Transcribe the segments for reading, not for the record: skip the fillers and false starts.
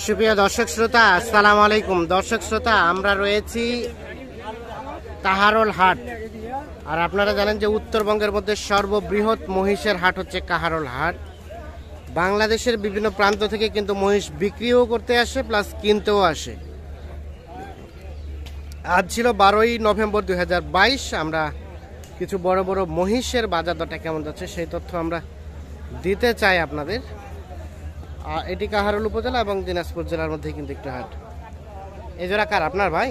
সুপ্রিয় দর্শক শ্রোতা, আসসালামু আলাইকুম। দর্শক শ্রোতা, আমরা রয়েছি কাহারোল হাট। আর আপনারা জানেন যে উত্তরবঙ্গের মধ্যে সর্ববৃহৎ মহিষের হাট হচ্ছে কাহারোল হাট। বাংলাদেশের বিভিন্ন প্রান্ত থেকে কিন্তু মহিষ বিক্রিও করতে আসে, প্লাস কিনতেও আসে। আজ ছিল 12ই নভেম্বর 2022। আমরা কিছু বড় বড় মহিষের বাজার দরটা কেমন যাচ্ছে সেই তথ্য আমরা দিতে চাই আপনাদের। এটি কাহারোল উপজেলা এবং দিনাজপুর জেলার মধ্যে কিন্তু একটা হাট। এই জোড়া কার? আপনার ভাই?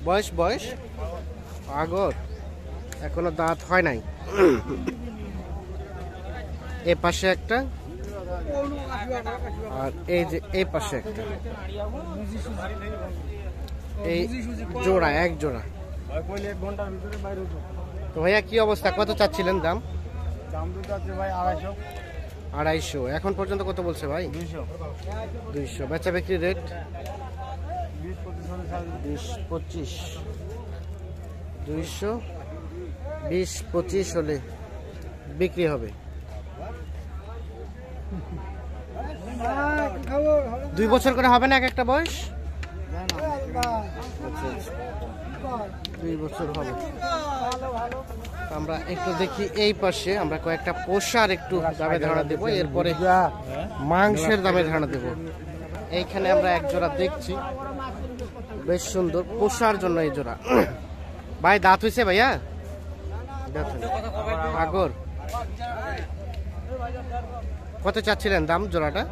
বয়স আগর, এখনো দাঁত হয় নাই। এ পাশে একটা, আর এই যে এই পাশে একটা, এই জোড়া, এক জোড়া। তো ভাইয়া কি অবস্থা, কত চাচ্ছিলেন দাম? ভাই 250। এখন পর্যন্ত কত বলছে ভাই? 200। বেচা বিক্রি রেট 20-25। 220-25 হলে বিক্রি হবে। 2 বছর করে হবে না এক একটা বয়স? 2 বছর হবে। আমরা একটু দেখি এই পাশে, আমরা কয়েকটা পোষার একটু দামে ধারণা দেবো, এরপরে মাংসের দামে ধারণা দেবো। এইখানে আমরা এক জোড়া দেখছি, বেশ সুন্দর, পোষার জন্য এই জোড়া। ভাই দাঁত হয়েছে ভাইয়া? আগর। কত চাচ্ছিলেন দাম জোড়াটা?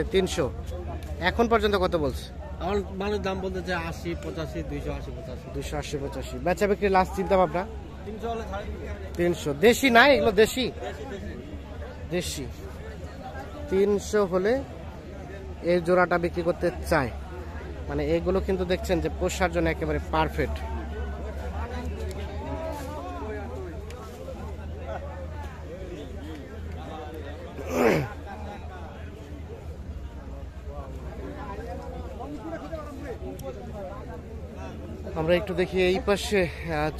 350। এখন পর্যন্ত কত বলছে? আমার মানুষ দাম বলতেছে 80-85, 280-85। বেচা বিক্রি লাস্ট চিন্তা ভাবনা 300। দেশি নাই এগুলো? দেশি 300 হলে এই জোড়াটা বিক্রি করতে চায়। মানে এগুলো কিন্তু দেখছেন যে পোষার জন্য একেবারে পারফেক্ট। আমরা একটু দেখি এই পাশে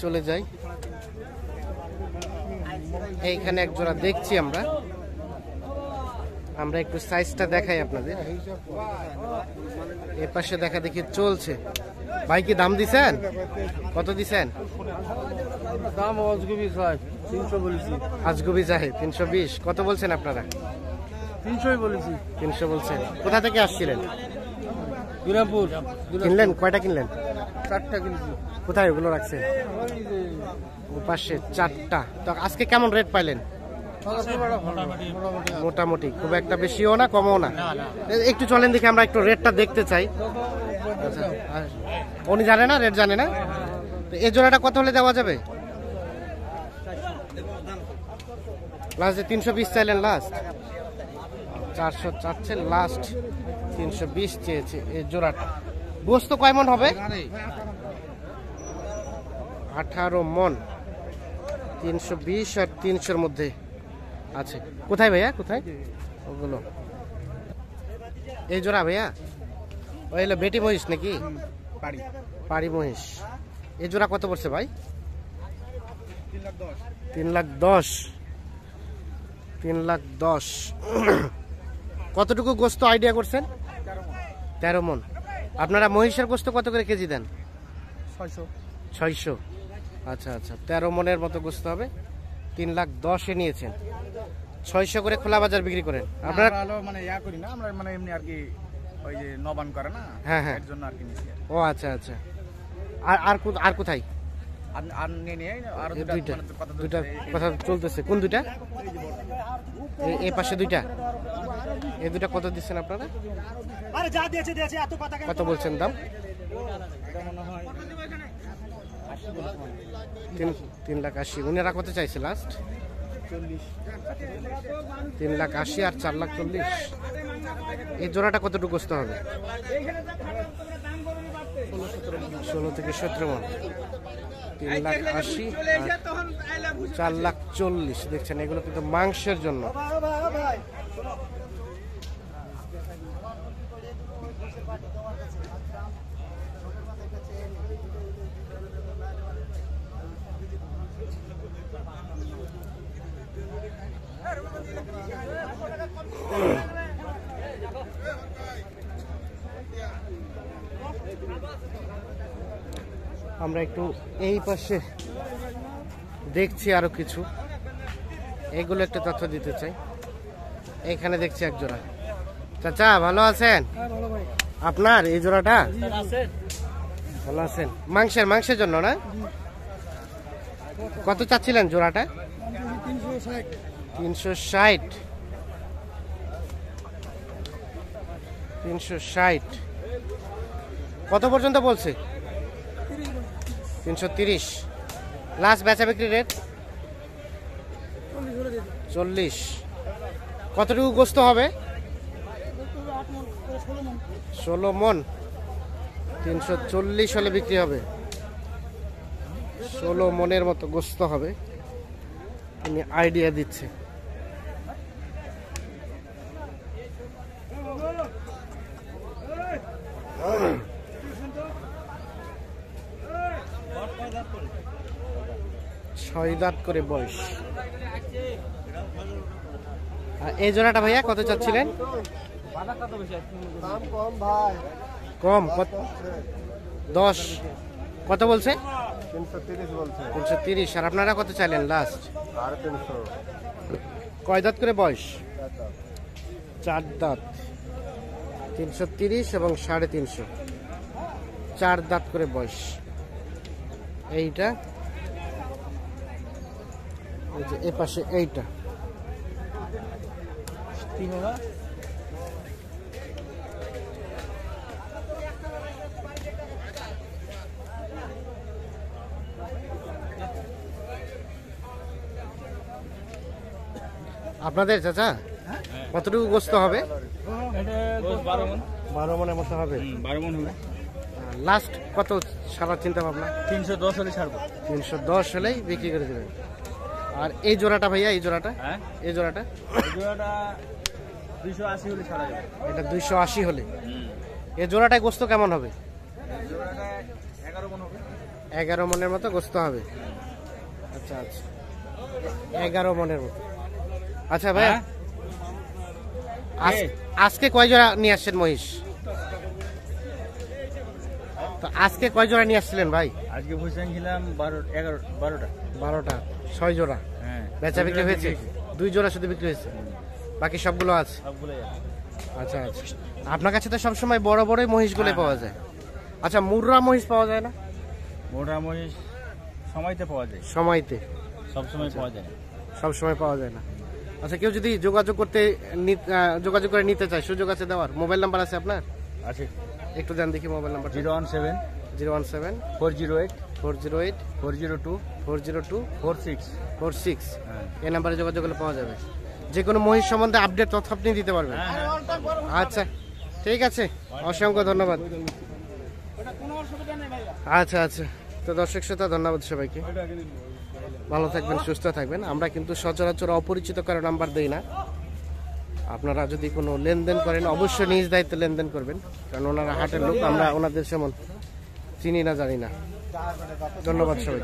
চলে যাই। এইখানে এক জোড়া দেখছি আমরা একটু সাইজটা দেখাই আপনাদের। এই পাশে দেখা দেখি চলছে। ভাই কি দাম দিছেন? কত দিছেন দাম? আজগুবি চাই 300 বলেছি। আজগুবি চাই 320। কত বলছেন আপনারা? 300 বলেছি। 300 বলছেন। কোথা থেকে আসছিলেন? বিরামপুর। কিনলেন? কয়টা কিনলেন? 4টা কিনছি। কোথায় ওগুলো রাখছেন? ও পাশে 4টা। তো আজকে কেমন রেট পাইলেন? মোটামুটি, খুব একটা বেশিও না কমও না। একটু চলেন দেখি, আমরা একটু রেটটা দেখতে চাই। আচ্ছা, উনি জানে না, রেট জানে না। তো এই জোড়াটা কত হলে দেওয়া যাবে? লাস্ট 320 চাইলেন লাস্ট? 400 চাচ্ছেন লাস্ট, 320 চেয়েছে এই জোড়াটা। গোস্ত কয় মন হবে? 18 মন। 320 আর 300-র মধ্যে আছে। কোথায় ভাইয়া, কোথায় ওগুলো? এই জোড়া ভাইয়া ওই হলো বেটি মহিষ নাকি? পাড়ি মহিষ। এই জোড়া কত পড়ছে ভাই? 310। 310। কতটুকু গোস্ত আইডিয়া করছেন? 13 মন। আপনারা মহিষের গোস্ত কত করে কেজি দেন? 600। আচ্ছা, 13 মনের মতো গোস্ত হবে। 310-এ নিয়েছেন। 600 করে খোলা বাজার বিক্রি করেন আপনারা? মানে ইয়া করি না আমরা, মানে এমনি আর কি, ওই যে নবান করে না, হ্যাঁ, এর জন্য আর কি নিছি। ও আচ্ছা। আর কোথায়? আর নিয়ে নিয়ে আর দুইটা কথা চলতেছে। কোন দুইটা? এই পাশে দুইটা। এই দুইটা কত দিচ্ছেন আপনারা? কত বলছেন দাম? 3,80,000। উনারা কত চাইছে লাস্ট? 3,80,000 আর 4,40,000। এই জোড়াটা কতটুকু গোস্ত হবে? 16 থেকে 17 মন। 3,80,000 আর 4,40,000। দেখছেন এগুলো কিন্তু মাংসের জন্য। আমরা একটু এই পাশে দেখছি আরো কিছু, এগুলো একটা তথ্য দিতে চাই। এখানে দেখছি এক জোড়া। চাচা ভালো আছেন? আপনার এই জোড়াটা ভালো আছেন? মাংসের জন্য না? কত চাচ্ছিলেন জোড়াটা? 360। 360 কত পর্যন্ত বলছে? 330। লাস্ট বেচা বিক্রি রেট 40। কতটুকু গোস্ত হবে? 16 মন। 340 হলে বিক্রি হবে। 16 মনের মতো গোস্ত হবে, উনি আইডিয়া দিচ্ছে। ছয় দাঁত করে বয়স। আর এই জোড়াটা ভাইয়া কত চাচ্ছিলেন? কম কত? 10। কত বলছে? 330। আর আপনারা কত চাইলেন লাস্ট? 350। কয় দাঁত করে বয়স? 4 দাঁত। 330 এবং 350, 4 দাঁত করে বয়স। এইটা এই যে এ পাশে এইটা আপনাদের চাচা কতটুকু গোস্ত হবে? 12 মনের মতো হবে। 12 মন হবে। লাস্ট কত সারা চিন্তা ভাবনা? 310 হলে ছাড়বো। 310 হলেই বিক্রি করে দেবেন। আর এই জোড়াটা ভাইয়া, এই জোড়াটা, হ্যাঁ এই জোড়াটা এই জোড়াটা 280 হলে ছাড়া যাবে। এটা 280 হলে। এই জোড়াটায় গোস্ত কেমন হবে? এই জোড়াটা 11 মন হবে। 11 মনের মতো গোস্ত হবে। আচ্ছা আচ্ছা, 11 মনের মতো। আচ্ছা ভাইয়া, আজকে কয় জোড়া নিয়ে আসছেন মহিষ? তো আজকে কয় জোড়া নিয়ে আসছিলেন ভাই? আজকে ভুষণ ছিলাম 12টা। 12টা, 6 জোড়া। হ্যাঁ, বেচা বিক্রি হয়েছে? 2 জোড়া শুধু বিক্রি হয়েছে, বাকি সবগুলো আছে। সবগুলোই আছে। আচ্ছা আচ্ছা, আপনার কাছে তো সবসময় বড় বড়ই মহিষগুলো পাওয়া যায়। আচ্ছা, মুর্রা মহিষ পাওয়া যায় না? মোটা মহিষ সময়তে পাওয়া যায়, সময়তে, সব সময় পাওয়া যায়। সব সময় পাওয়া যায় না। আচ্ছা, কেউ যদি যোগাযোগ করে নিতে চায়, সুযোগ আছে দেওয়ার? মোবাইল নাম্বার আছে আপনার? আছে। একটু দেন দেখি মোবাইল নাম্বার। 017 017 408 408 402 402 46। 46। হ্যাঁ এই নাম্বারে যোগাযোগ করলে পাওয়া যাবে। যে কোনো মহিষ সম্বন্ধে আপডেট তথ্য আপনি দিতে পারবেন। আচ্ছা ঠিক আছে, অসংখ্য ধন্যবাদ। আচ্ছা আচ্ছা, তো দর্শক শ্রোতা ধন্যবাদ সবাইকে। ভালো থাকবেন, সুস্থ থাকবেন। আমরা কিন্তু সচরাচর অপরিচিত কারো নাম্বার দেই না। আপনারা যদি কোনো লেনদেন করেন অবশ্যই নিজ দায়িত্বে লেনদেন করবেন, কারণ ওনারা হাটের লোক, আমরা ওনাদের সেমন চিনি না, জানি না। ধন্যবাদ সবাই।